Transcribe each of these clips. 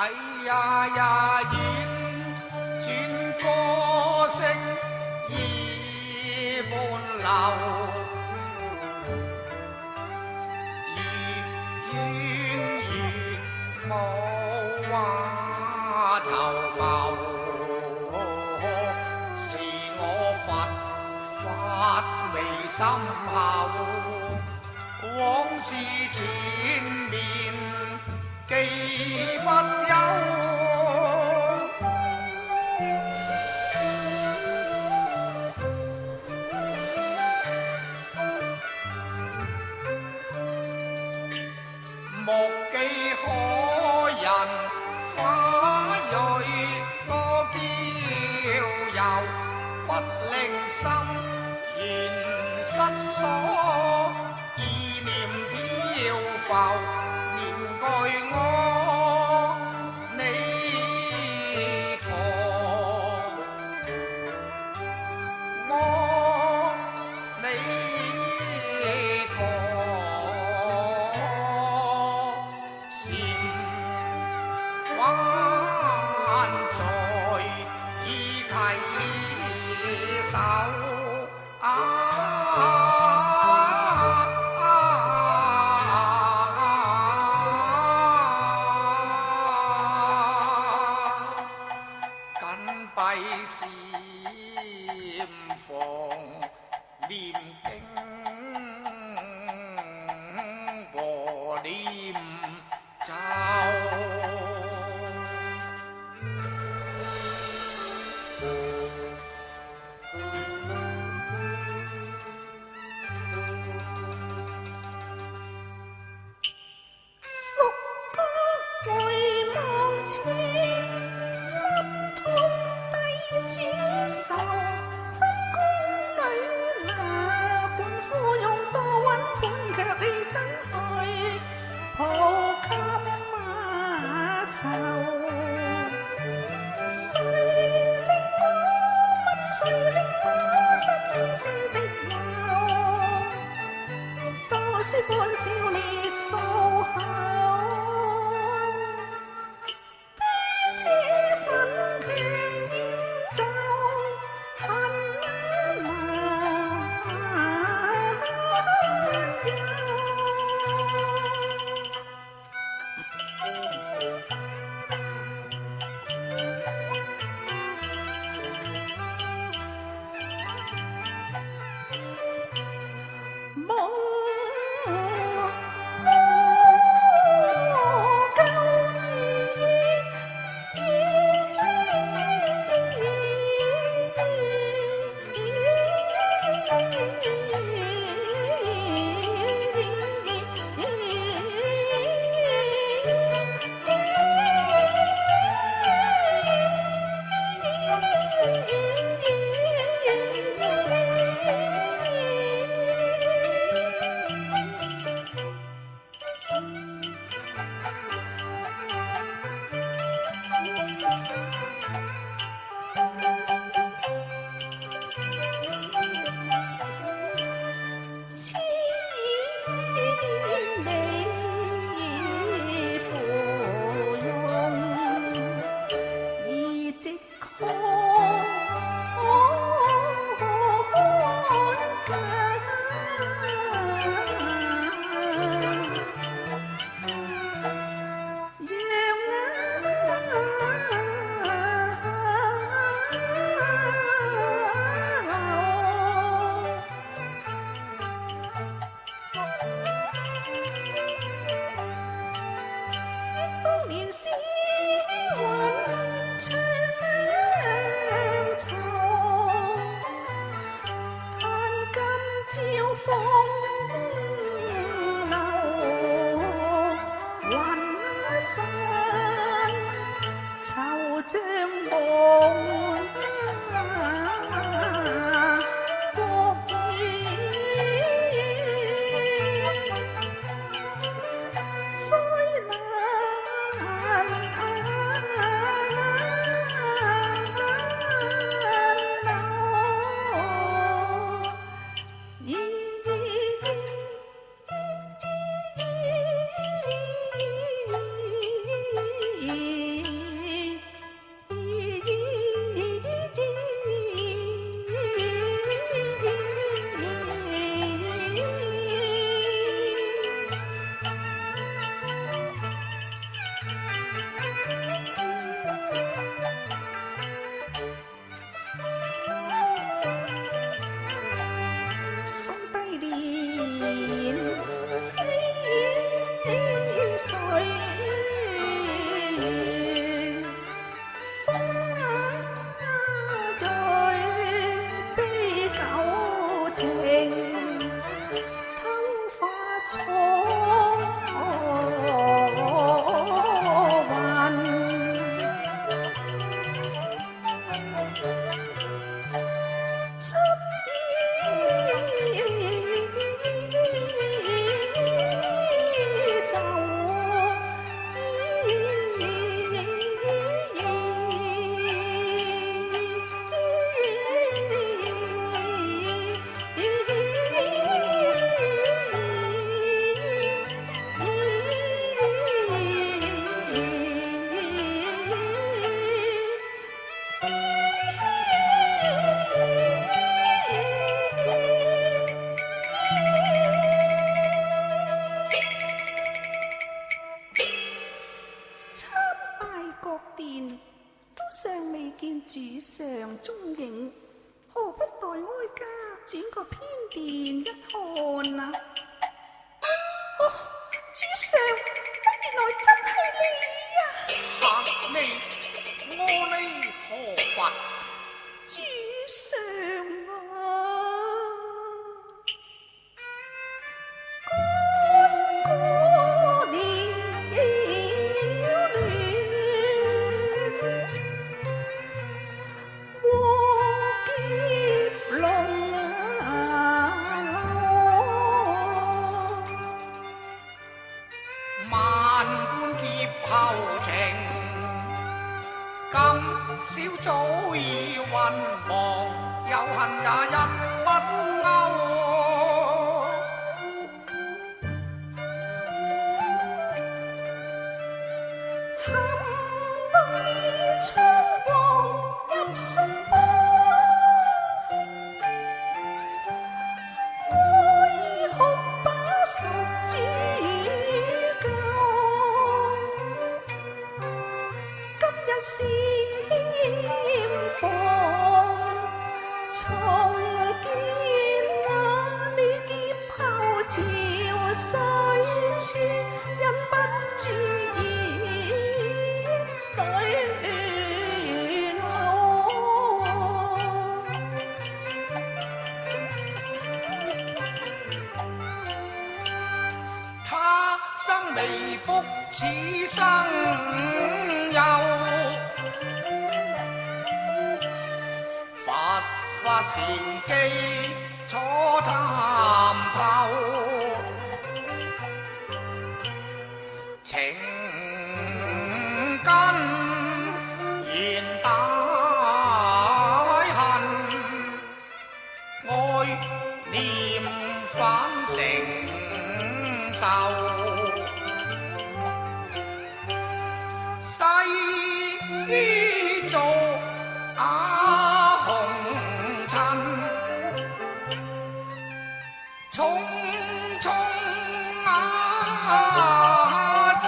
哎呀呀，婉轉歌聲已半流，如無話頭謀，是我佛未心後，往事纏綿記不休。莫記可人花蕊多嬌柔，不令心弦失所，意念飄浮。念句我你陀，我你陀，禪還在意稽首說歡笑烈訴口，彼此分權演奏，恨你芙蓉，而直抗年詩韻長愁，彈今朝風流，雲散愁像夢。尚未見主上蹤影，何不待哀家轉個偏殿一看啊？哦，主上，原來真係你啊！嚇你，阿彌陀佛，主上啊！後情今宵早已渾忘，有恨也一不勾。含淚窗光入心窩，愛哭把實主教。今日是欠房，重見那呢劫後潮水處，忍不住熱淚流。他生未卜此生有。佛法禪機初探透，情根現大恨，愛念反成仇。受。世俗紅塵，匆匆走，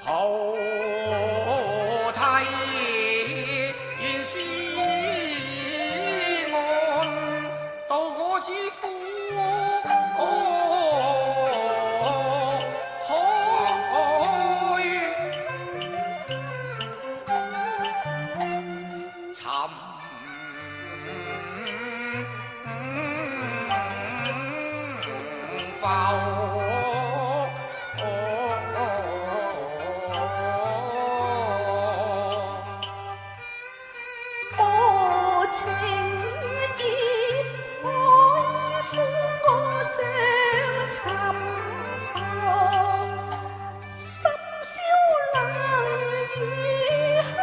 好睇原是岸，渡過知府無情劫愛撫我上尋訪，深宵冷雨敲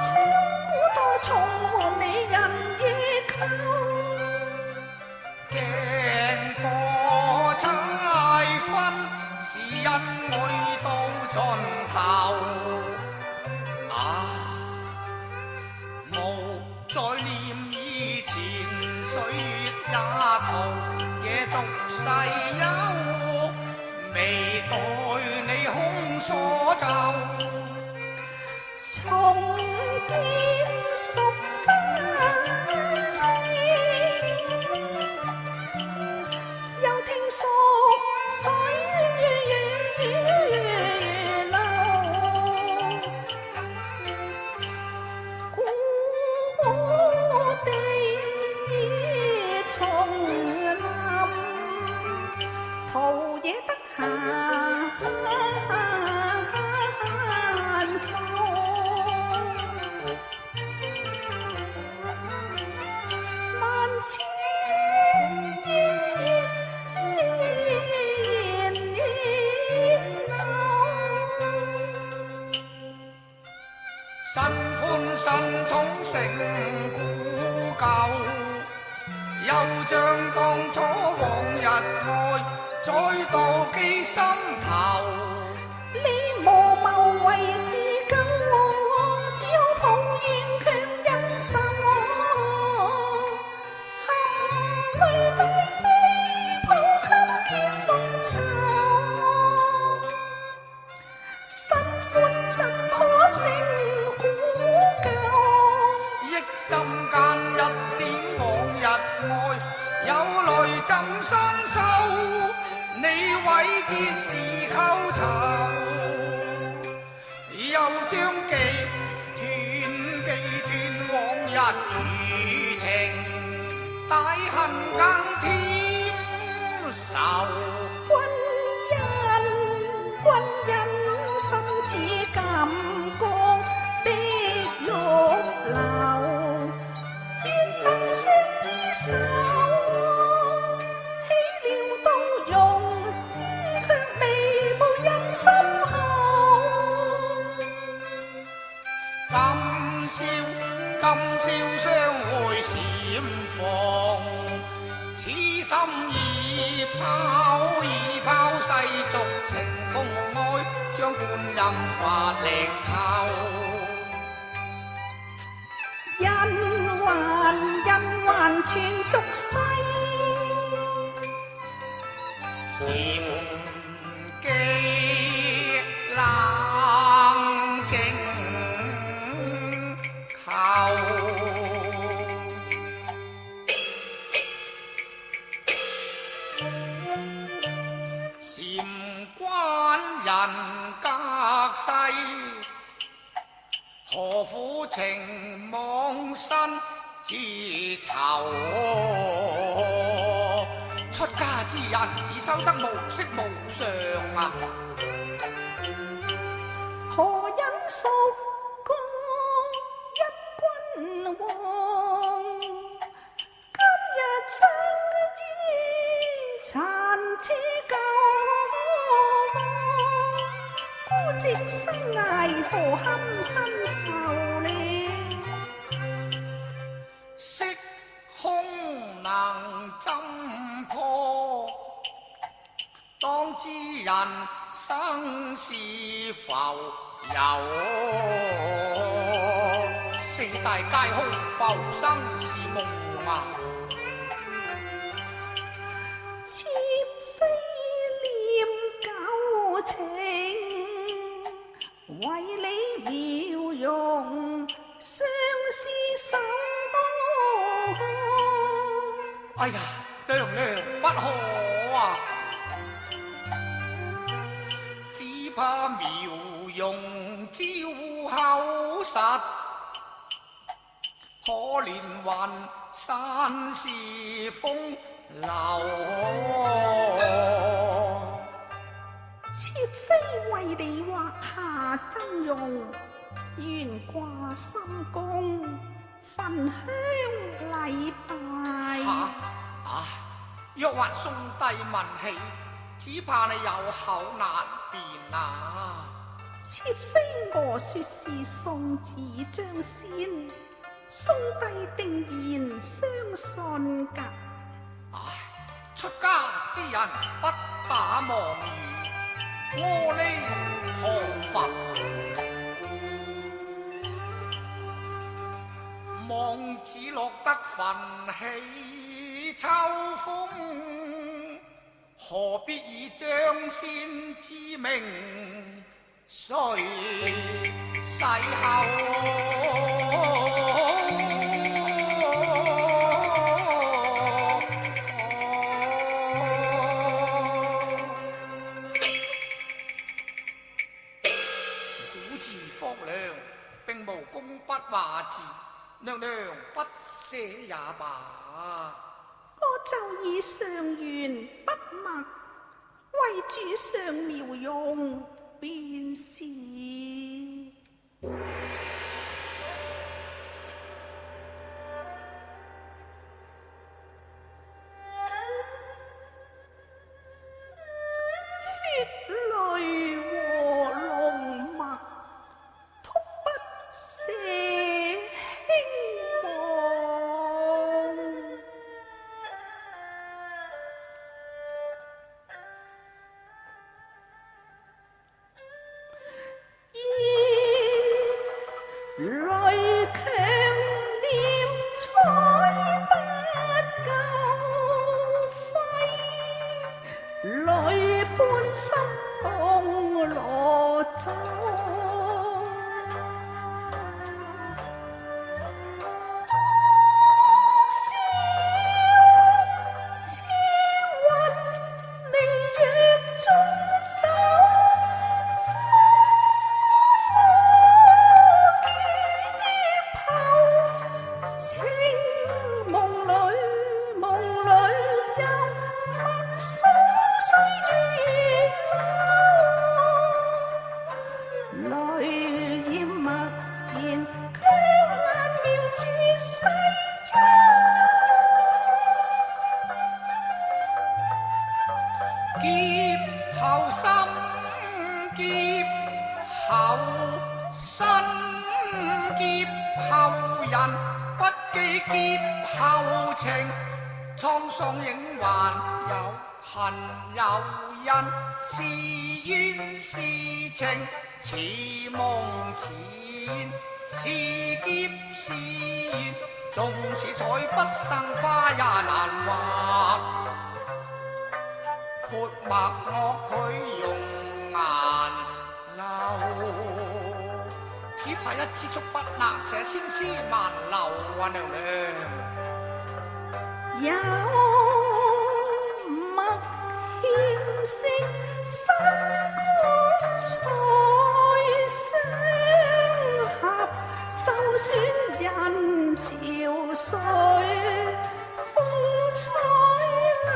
窗，古道重門你人夜叩。鏡破猜分，是因愛到盡頭。無再念以前歲月也逃，夜逐世休，未待你空所就。重見熟山青，又聽溯水流，故地重臨，陶冶得閒手。萬千煙流，新歡新寵成故舊，又像當初往日愛，再度記心頭。你無謀為自救，只好抱怨卻忍受，含淚對悲抱給結復仇。新歡怎可勝古舊？憶心間一點往日愛，有淚怎相守？你毀之是溝愁，又將寄斷往日餘情，大恨更添愁。君因心似金剛的玉流，願能惜衣手，豈料到用之卻未報人心口。今宵相會閃逢，此心已拋世俗情共愛，將觀音法力扣。人還存俗世，禪機冷靜求。禪關人隔世，何苦情妄身之囚？出家之人已修得無色無相啊！何因屬國一君王？今日生於殘次舊孤寂生涯，何堪身受呢？惜可空能針破。當知人生是浮游，四大皆空，浮生是夢啊！妾非念舊情，為你描容相思什麼？哎呀，娘娘不可啊！只怕描容招口實，可憐雲山是風流。妾非為你畫下真容，願掛心宮，焚香禮拜。若還送遞文氣，只怕你有口難辯啊！妾非我說是送子將先，送遞定然相信噶。出家之人不打妄語，阿彌陀佛。望子落得焚起秋風，何必以將先之名垂世後？古字方良，並無功不華字，娘娘不捨也罷。我就以上元筆墨為主上描容便是。血淚和濃墨，突不捨輕忘。淚強念彩不夠揮，淚伴心動羅酒。劫後心，劫後身，劫後人，不記劫後情。滄桑影還有恨有因，是緣是情，似夢似幻，是劫是緣，縱使彩不生花也難畫。潑墨惡佢用顏流，只怕一支竹筆能寫千絲萬縷啊！娘娘。有墨纖色三光彩相合，秀選人潮水，風采冷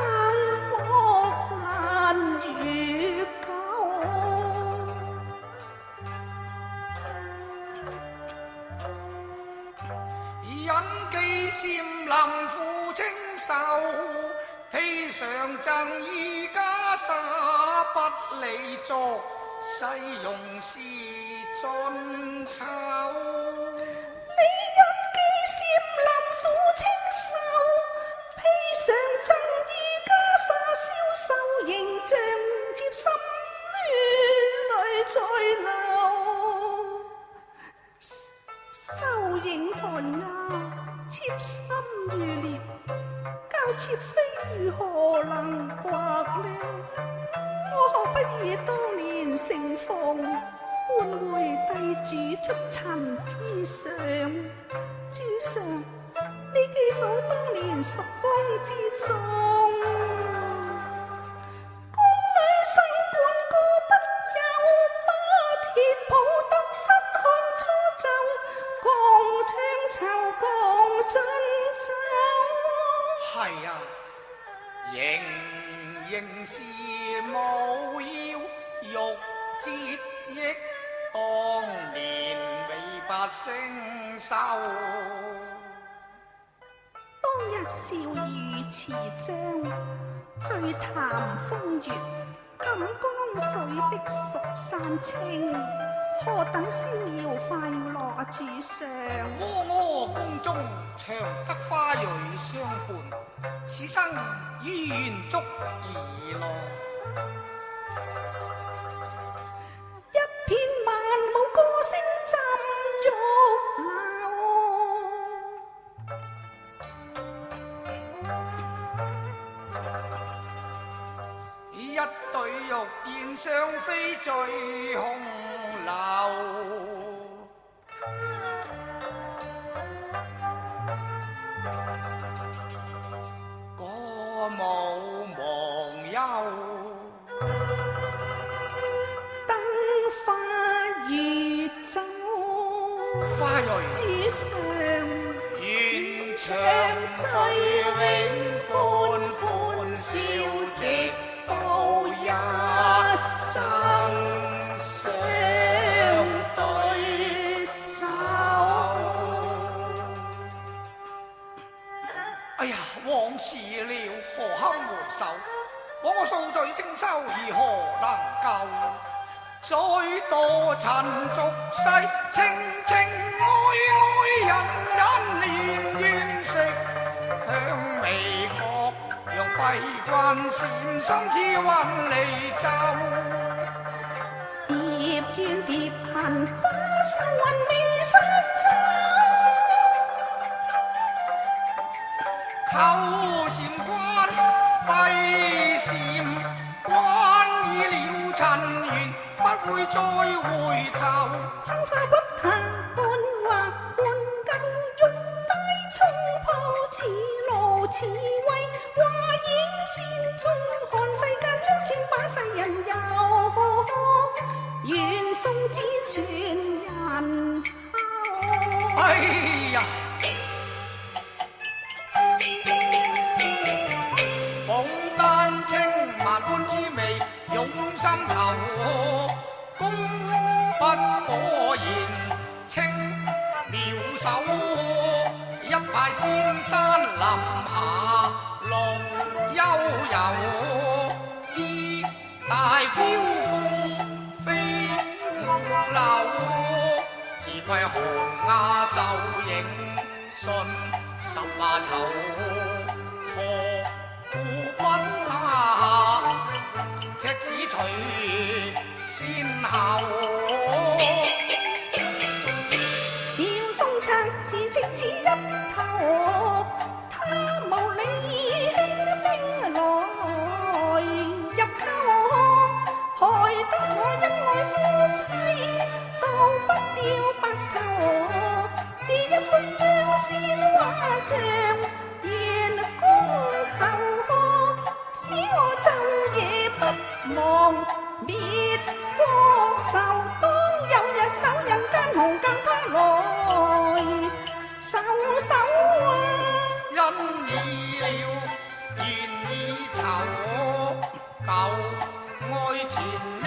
漠難如舊。隱記禪林負清秀，披上贈衣袈裟不理俗，世容是盡醜。你隱記禪林負清秀，妾妃如何能或呢？我何不以當年盛況換回帝主出塵之上？主上，你記否當年蜀宮之中，宮女洗半個不有，把鐵抱得失看初奏，共唱酬共進酒。係啊，仍是無要欲折憶當年未拔星宿。當日笑語慈章，醉談風月，錦江水碧蜀山青，何等逍遙快樂啊！主上，婀宮中長得花蕊相伴，此生於願足矣咯。一片萬舞歌聲浸玉樓，一對玉燕雙飛醉紅樓。歌舞忘憂，燈花月酒，花蕊主上願長醉永伴歡笑，直到一生相對手。哎呀，往事了，何堪回首？枉我數罪清修，而何能夠？再多塵俗世，情情愛愛，人人憐怨惜。香味各樣閉關禪，心似雲離舟。蝶怨蝶恨，花瘦雲未散求禪關閉禪關，已了塵緣，不會再回頭。生花骨壇半畫半更，玉帶衝破似露似威，華影仙蹤看世間將先把世人遊，願送子傳人後。哎呀！鳳丹青萬般滋味湧心頭，功不果然清妙手，一派仙山林下樂悠悠，衣帶飄風飛五樓，自愧寒鴉繡影信十話愁。何故不下赤子隨先後？趙宋賊自識此一頭，他無理輕兵來入溝，害得我恩愛夫妻到不了白頭，只一幅張仙畫像願恭候，使我晝夜不忘滅國仇。當有日守人間紅更他來守守啊！因已了，願已酬，舊愛前因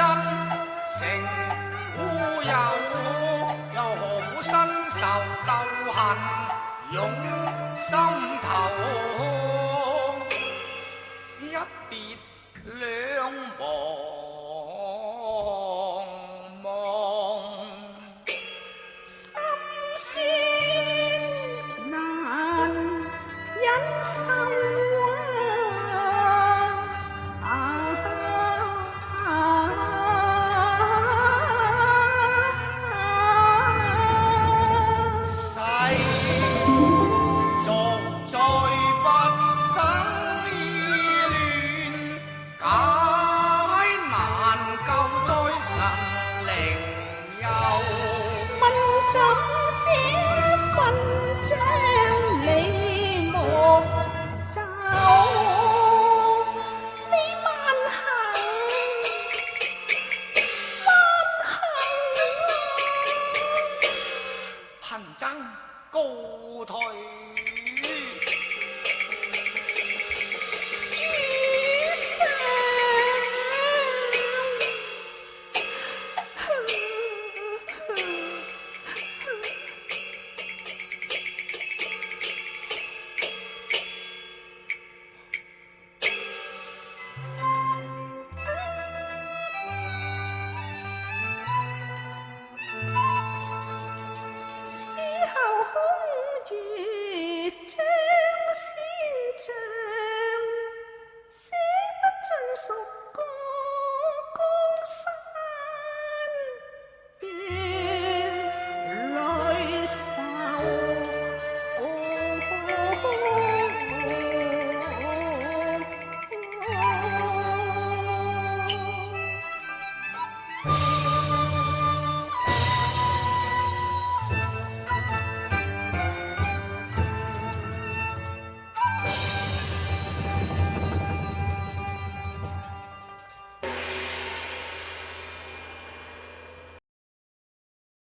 成烏有，又何苦身受舊恨湧心頭？一別兩茫茫，心酸難忍受。